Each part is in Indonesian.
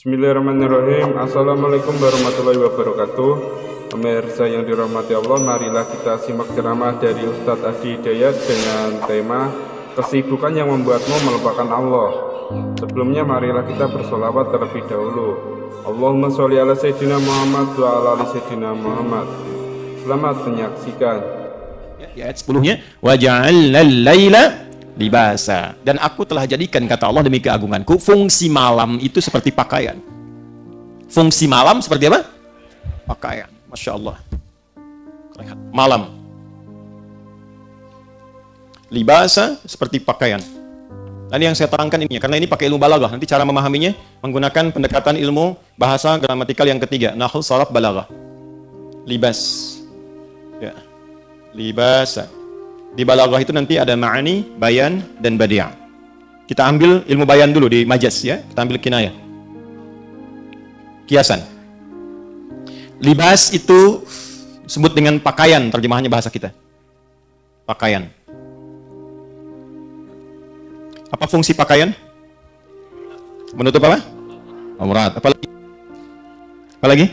Bismillahirrahmanirrahim. Assalamualaikum warahmatullahi wabarakatuh. Pemirsa yang dirahmati Allah, marilah kita simak ceramah dari Ustadz Adi Hidayat dengan tema kesibukan yang membuatmu melupakan Allah. Sebelumnya marilah kita bersolawat terlebih dahulu. Allahumma sholli ala Sayyidina Muhammad wa ala ali Sayyidina Muhammad. Selamat menyaksikan. Ayat 10-nya, wa ja'alnal laila libasa, dan aku telah jadikan, kata Allah, demi keagunganku, fungsi malam itu seperti pakaian. Fungsi malam seperti apa? Pakaian. Masya Allah. Lihat, malam. Libasa seperti pakaian. Tadi yang saya terangkan ini, karena ini pakai ilmu balaghah. Nanti cara memahaminya menggunakan pendekatan ilmu bahasa gramatikal yang ketiga, nahwu, sharaf, balaghah. Libas. Ya. Libasa. Di balaghah itu nanti ada ma'ani, bayan, dan badi'. Kita ambil ilmu bayan dulu di majaz ya. Kita ambil kinayah. Kiasan. Libas itu disebut dengan pakaian, terjemahannya bahasa kita. Pakaian. Apa fungsi pakaian? Menutup apa? Aurat. Apalagi? Apalagi?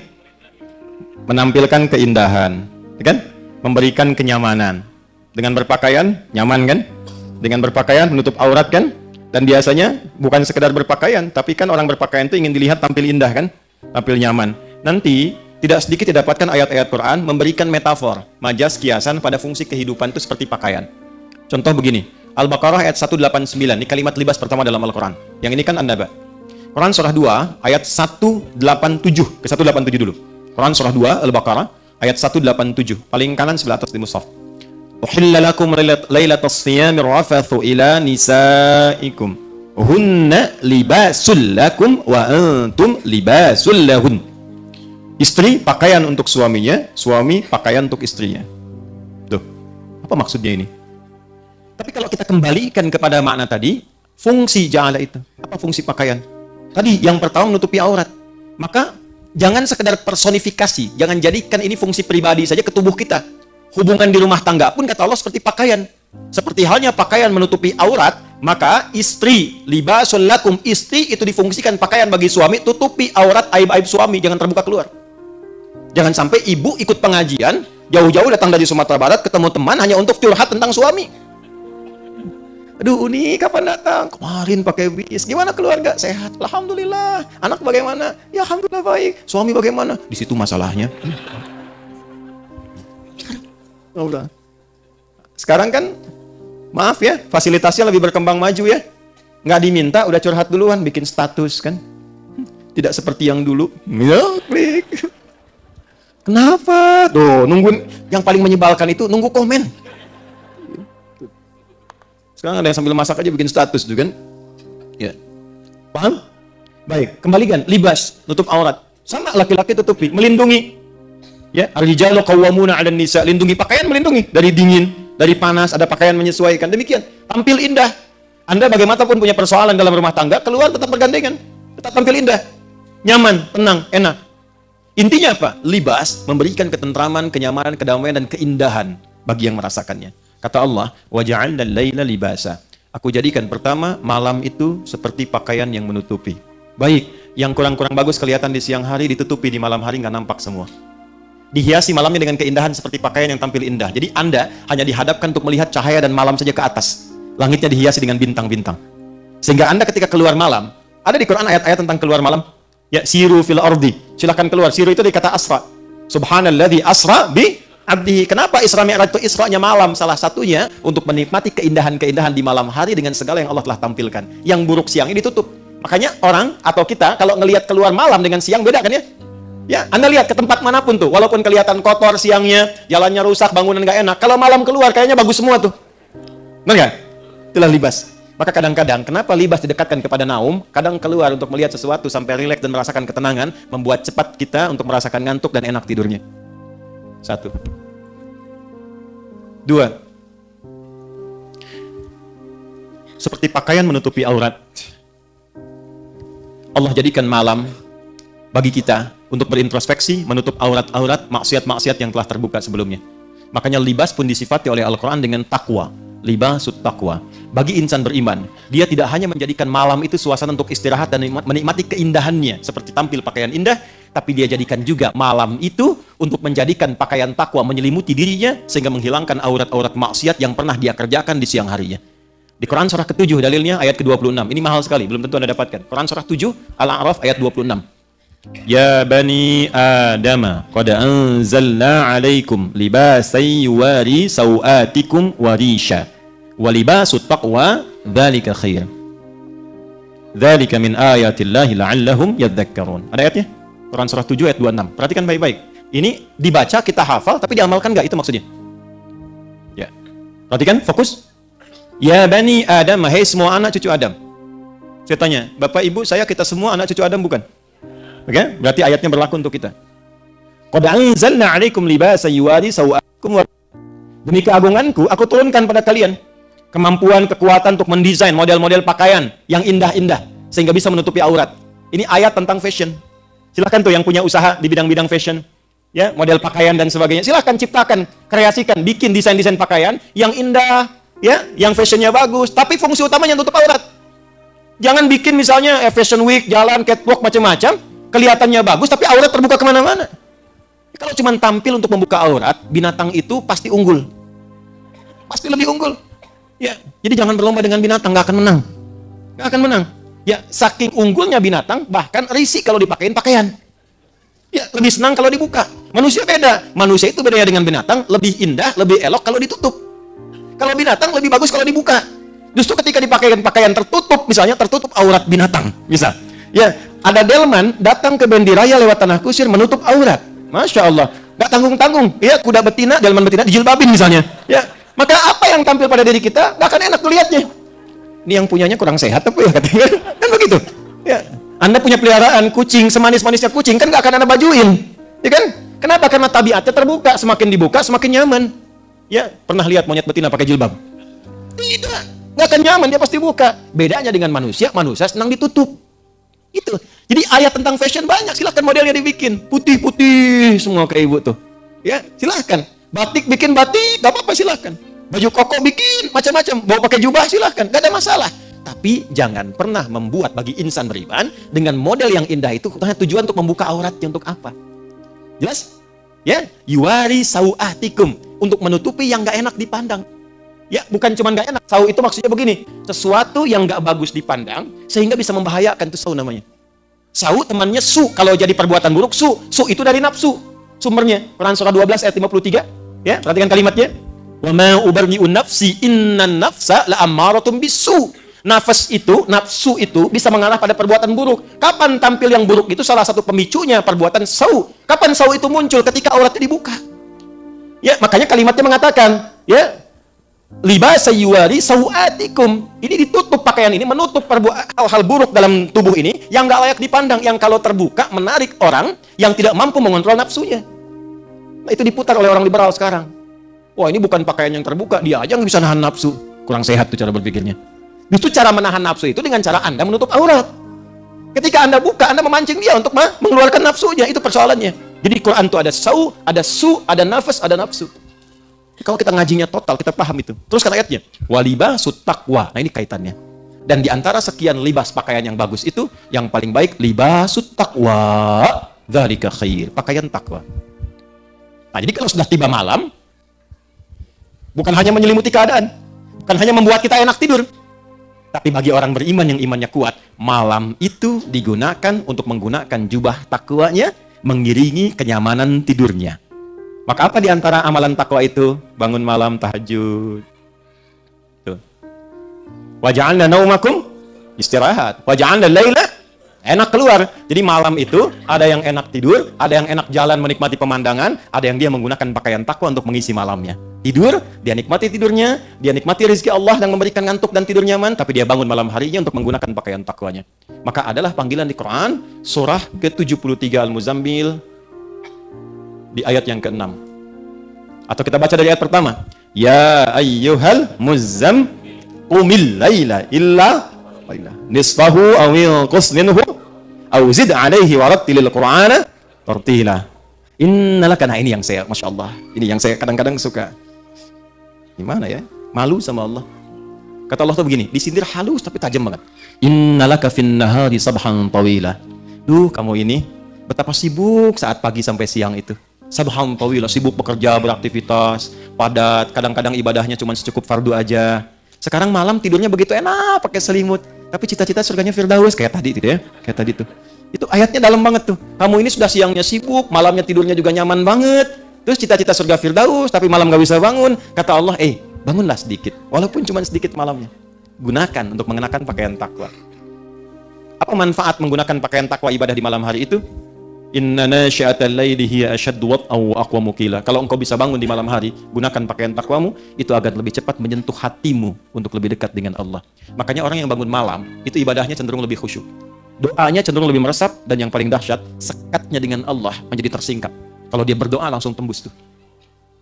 Menampilkan keindahan, kan? Memberikan kenyamanan. Dengan berpakaian, nyaman kan? Dengan berpakaian, menutup aurat kan? Dan biasanya bukan sekedar berpakaian, tapi kan orang berpakaian itu ingin dilihat tampil indah kan? Tampil nyaman. Nanti, tidak sedikit didapatkan ayat-ayat Quran memberikan metafor, majaz, kiasan pada fungsi kehidupan itu seperti pakaian. Contoh begini, Al-Baqarah ayat 189, ini kalimat libas pertama dalam Al-Quran. Yang ini kan An-Naba. Quran surah 2, ayat 187, ke 187 dulu. Quran surah 2, Al-Baqarah, ayat 187, paling kanan sebelah atas di mushaf. Uhilla lakum lailatas siyamir rafathu ila nisaikum hunna libasul lakum wa antum libasul lahun. Istri pakaian untuk suaminya, suami pakaian untuk istrinya. Tuh, apa maksudnya ini? Tapi kalau kita kembalikan kepada makna tadi, fungsi ja'ala itu, apa fungsi pakaian? Tadi yang pertama menutupi aurat. Maka jangan sekedar personifikasi, jangan jadikan ini fungsi pribadi saja ke tubuh kita. Hubungan di rumah tangga pun kata Allah seperti pakaian. Seperti halnya pakaian menutupi aurat, maka istri, libasul lakum, istri itu difungsikan pakaian bagi suami, tutupi aurat aib-aib suami, jangan terbuka keluar. Jangan sampai ibu ikut pengajian, jauh-jauh datang dari Sumatera Barat, ketemu teman hanya untuk curhat tentang suami. Aduh, Uni kapan datang? Kemarin pakai bis. Gimana keluarga? Sehat. Alhamdulillah. Anak bagaimana? Ya alhamdulillah baik. Suami bagaimana? Di situ masalahnya. Udah. Sekarang kan, maaf ya, fasilitasnya lebih berkembang maju ya. Nggak diminta, udah curhat duluan, bikin status kan. Tidak seperti yang dulu. Ya, klik. Kenapa? Tuh, nunggu. Yang paling menyebalkan itu nunggu komen. Sekarang ada yang sambil masak aja bikin status tuh kan. Ya. Paham? Baik, kembalikan. Libas, tutup aurat. Sama laki-laki tutupi, melindungi. Ya, ar-rijalu qawwamuna 'alan nisa, lindungi pakaian, melindungi dari dingin, dari panas, ada pakaian menyesuaikan. Demikian, tampil indah. Anda bagaimanapun punya persoalan dalam rumah tangga, keluar tetap bergandengan, tetap tampil indah, nyaman, tenang, enak. Intinya apa? Libas memberikan ketentraman, kenyamanan, kedamaian dan keindahan bagi yang merasakannya. Kata Allah, wa ja'alnal laila libasa. Aku jadikan pertama malam itu seperti pakaian yang menutupi. Baik, yang kurang-kurang bagus kelihatan di siang hari ditutupi, di malam hari nggak nampak semua. Dihiasi malamnya dengan keindahan seperti pakaian yang tampil indah. Jadi Anda hanya dihadapkan untuk melihat cahaya dan malam saja ke atas. Langitnya dihiasi dengan bintang-bintang. Sehingga Anda ketika keluar malam, ada di Quran ayat-ayat tentang keluar malam. Ya, siru fil ardi. Silakan keluar. Siru itu dari kata asra. Subhanalladzi asra bi abdihi. Kenapa Isra Mi'raj itu Isra'nya malam? Salah satunya untuk menikmati keindahan-keindahan di malam hari dengan segala yang Allah telah tampilkan. Yang buruk siangnya ditutup. Makanya orang atau kita kalau ngelihat keluar malam dengan siang beda kan ya? Ya, Anda lihat ke tempat manapun tuh, walaupun kelihatan kotor siangnya, jalannya rusak, bangunan nggak enak. Kalau malam keluar, kayaknya bagus semua tuh. Benar nggak? Itulah libas. Maka kadang-kadang, kenapa libas didekatkan kepada naum? Kadang keluar untuk melihat sesuatu sampai rileks dan merasakan ketenangan, membuat cepat kita untuk merasakan ngantuk dan enak tidurnya. 1. 2. Seperti pakaian menutupi aurat. Allah jadikan malam bagi kita untuk berintrospeksi, menutup aurat-aurat, maksiat-maksiat yang telah terbuka sebelumnya. Makanya libas pun disifati oleh Al-Quran dengan takwa. Libasut taqwa. bagi insan beriman, dia tidak hanya menjadikan malam itu suasana untuk istirahat dan menikmati keindahannya seperti tampil pakaian indah, tapi dia jadikan juga malam itu untuk menjadikan pakaian takwa menyelimuti dirinya sehingga menghilangkan aurat-aurat maksiat yang pernah dia kerjakan di siang harinya. Di Quran surah ke-7 dalilnya ayat ke-26. Ini mahal sekali, belum tentu Anda dapatkan. Quran surah 7 Al-A'raf ayat 26. Ya bani Adama qad anzalna 'alaikum libasan yuwari sawatikum wa risha wa libasut taqwa dzalika khair. Dzalika min ayatillahi la'allahum yadhakkarun. Ada ayatnya? Quran surah 7 ayat 26. Perhatikan baik-baik. Ini dibaca kita hafal tapi diamalkan enggak, itu maksudnya. Ya. Perhatikan, fokus. Ya bani Adam, hai semua anak cucu Adam. Saya tanya, Bapak Ibu saya kita semua anak cucu Adam bukan? Oke, berarti ayatnya berlaku untuk kita. Qad anzalna 'alaikum libasan yuwari sawatikum. Demi keagunganku aku turunkan pada kalian kemampuan, kekuatan untuk mendesain model-model pakaian yang indah-indah sehingga bisa menutupi aurat. Ini ayat tentang fashion. Silahkan tuh yang punya usaha di bidang-bidang fashion, ya, model pakaian dan sebagainya. Silahkan ciptakan, kreasikan, bikin desain-desain pakaian yang indah, ya, yang fashionnya bagus, tapi fungsi utamanya tutup aurat. Jangan bikin misalnya fashion week, jalan, catwalk, macam-macam, kelihatannya bagus, tapi aurat terbuka kemana-mana. Kalau cuma tampil untuk membuka aurat, binatang itu pasti unggul. Pasti lebih unggul. Ya, jadi jangan berlomba dengan binatang, nggak akan menang. Nggak akan menang. Ya, saking unggulnya binatang, bahkan risih kalau dipakein pakaian. Ya, lebih senang kalau dibuka. Manusia beda. Manusia itu bedanya dengan binatang, lebih indah, lebih elok kalau ditutup. Kalau binatang lebih bagus kalau dibuka. Justru ketika dipakai pakaian tertutup, misalnya tertutup aurat binatang, misal. Ya, ada delman datang ke bendi raya lewat tanah kusir menutup aurat. Masya Allah, nggak tanggung-tanggung. Ya, kuda betina, delman betina dijilbabin misalnya. Ya, maka apa yang tampil pada diri kita nggak akan enak dilihatnya. Ini yang punyanya kurang sehat apa ya katanya? Kan begitu. Ya, Anda punya peliharaan kucing, semanis-manisnya kucing kan nggak akan Anda bajuin, ya kan? Kenapa? Karena tabiatnya terbuka, semakin dibuka semakin nyaman. Ya, pernah lihat monyet betina pakai jilbab? Tidak, nggak akan nyaman, dia pasti buka. Bedanya dengan manusia, manusia senang ditutup. Itu. Jadi ayat tentang fashion banyak, silahkan modelnya dibikin. Putih-putih semua kayak ibu tuh. Ya, silahkan. Batik bikin batik, nggak apa-apa silahkan. Baju koko bikin macam-macam, bawa pakai jubah silahkan, nggak ada masalah. Tapi jangan pernah membuat bagi insan beriman dengan model yang indah itu tujuan untuk membuka auratnya untuk apa? Jelas? Ya, yuwari sawatikum, untuk menutupi yang nggak enak dipandang. Ya, bukan cuma nggak enak. Saw itu maksudnya begini, sesuatu yang nggak bagus dipandang sehingga bisa membahayakan, itu saw namanya. Saw temannya su, kalau jadi perbuatan buruk su itu dari nafsu. Sumbernya Quran surah 12 ayat 53. Ya, perhatikan kalimatnya. Wa ma ubarri'u nafsi innan nafsa la'ammaratun bisu. Nafas itu, nafsu itu bisa mengarah pada perbuatan buruk. Kapan tampil yang buruk itu salah satu pemicunya perbuatan saw. Kapan saw itu muncul? Ketika auratnya dibuka. Ya, makanya kalimatnya mengatakan, ya, libasa yuwari sawatikum. Ini ditutup pakaian ini, menutup hal-hal buruk dalam tubuh ini yang nggak layak dipandang, yang kalau terbuka menarik orang yang tidak mampu mengontrol nafsunya. Nah, itu diputar oleh orang liberal sekarang. Wah, ini bukan pakaian yang terbuka, dia aja nggak bisa nahan nafsu. Kurang sehat tuh cara berpikirnya. Justru cara menahan nafsu itu dengan cara Anda menutup aurat. Ketika Anda buka, Anda memancing dia untuk mengeluarkan nafsunya. Itu persoalannya. Jadi Quran itu ada saw, ada su, ada nafas, ada nafsu. Kalau kita ngajinya total, kita paham itu. Teruskan ayatnya. Walibasut taqwa. Nah, ini kaitannya. Dan di antara sekian libas pakaian yang bagus itu, yang paling baik libasut taqwa. Dzalika khair. Pakaian takwa. Nah, jadi kalau sudah tiba malam, bukan hanya menyelimuti keadaan, bukan hanya membuat kita enak tidur, tapi bagi orang beriman yang imannya kuat, malam itu digunakan untuk menggunakan jubah takwanya, mengiringi kenyamanan tidurnya. Maka apa di antara amalan takwa itu? Bangun malam tahajud. Tuh. Wa ja'alna naumakum istirahat. Wa ja'alna laila enak keluar. Jadi malam itu ada yang enak tidur, ada yang enak jalan menikmati pemandangan, ada yang dia menggunakan pakaian takwa untuk mengisi malamnya. Tidur, dia nikmati tidurnya, dia nikmati rezeki Allah yang memberikan ngantuk dan tidur nyaman, tapi dia bangun malam harinya untuk menggunakan pakaian takwanya. Maka adalah panggilan di Quran, surah ke-73 Al-Muzammil, di ayat yang ke-6. Atau kita baca dari ayat pertama. Ya ayyuhal muzzam qumil laila illa nisfahu aw inqus minhu aw zid alaihi warattilil qur'ana tartila. Innalaka, nah ini yang saya, Masya Allah, ini yang saya kadang-kadang suka. Gimana ya? Malu sama Allah. Kata Allah tuh begini, disindir halus tapi tajam banget. Innalaka fin nahari sabhan tawila. Duh, kamu ini betapa sibuk saat pagi sampai siang itu. Sabhan tawila, sibuk bekerja, beraktivitas, padat, kadang-kadang ibadahnya cuma secukup fardu aja. Sekarang malam tidurnya begitu enak pakai selimut, tapi cita-cita surganya Firdaus kayak tadi itu ya, kayak tadi tuh. Itu ayatnya dalam banget tuh. Kamu ini sudah siangnya sibuk, malamnya tidurnya juga nyaman banget. Terus cita-cita surga Firdaus, tapi malam gak bisa bangun. Kata Allah, bangunlah sedikit, walaupun cuma sedikit malamnya. Gunakan untuk mengenakan pakaian takwa. Apa manfaat menggunakan pakaian takwa ibadah di malam hari itu? Inna nasyi'atal laili hiya ashaddu wat'an wa aqwamu qila. Kalau engkau bisa bangun di malam hari, gunakan pakaian takwamu, itu akan lebih cepat menyentuh hatimu untuk lebih dekat dengan Allah. Makanya orang yang bangun malam, itu ibadahnya cenderung lebih khusyuk. Doanya cenderung lebih meresap, dan yang paling dahsyat, sekatnya dengan Allah menjadi tersingkap. Kalau dia berdoa langsung tembus tuh.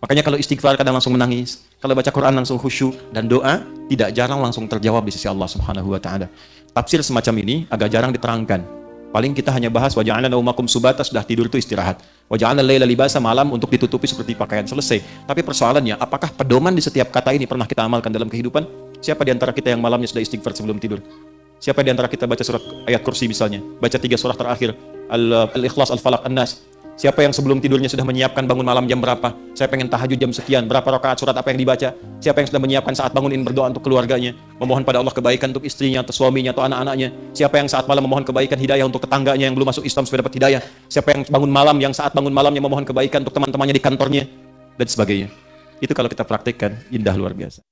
Makanya kalau istighfar kadang langsung menangis, kalau baca Quran langsung khusyuk, dan doa tidak jarang langsung terjawab di sisi Allah Subhanahu wa taala. Tafsir semacam ini agak jarang diterangkan. Paling kita hanya bahas wa ja'alna naumakum subata, sudah tidur itu istirahat. Wa ja'alna laila libasa, malam untuk ditutupi seperti pakaian, selesai. Tapi persoalannya, apakah pedoman di setiap kata ini pernah kita amalkan dalam kehidupan? Siapa di antara kita yang malamnya sudah istighfar sebelum tidur? Siapa di antara kita baca surat ayat kursi misalnya? Baca 3 surah terakhir, Al-Ikhlas, Al-Falaq, An-Nas. Siapa yang sebelum tidurnya sudah menyiapkan bangun malam jam berapa? Saya pengen tahajud jam sekian, berapa rakaat surat apa yang dibaca? Siapa yang sudah menyiapkan saat bangun ini berdoa untuk keluarganya, memohon pada Allah kebaikan untuk istrinya, atau suaminya, atau anak-anaknya? Siapa yang saat malam memohon kebaikan hidayah untuk tetangganya yang belum masuk Islam supaya dapat hidayah? Siapa yang bangun malam, yang saat bangun malamnya memohon kebaikan untuk teman-temannya di kantornya? Dan sebagainya. Itu kalau kita praktikkan, indah luar biasa.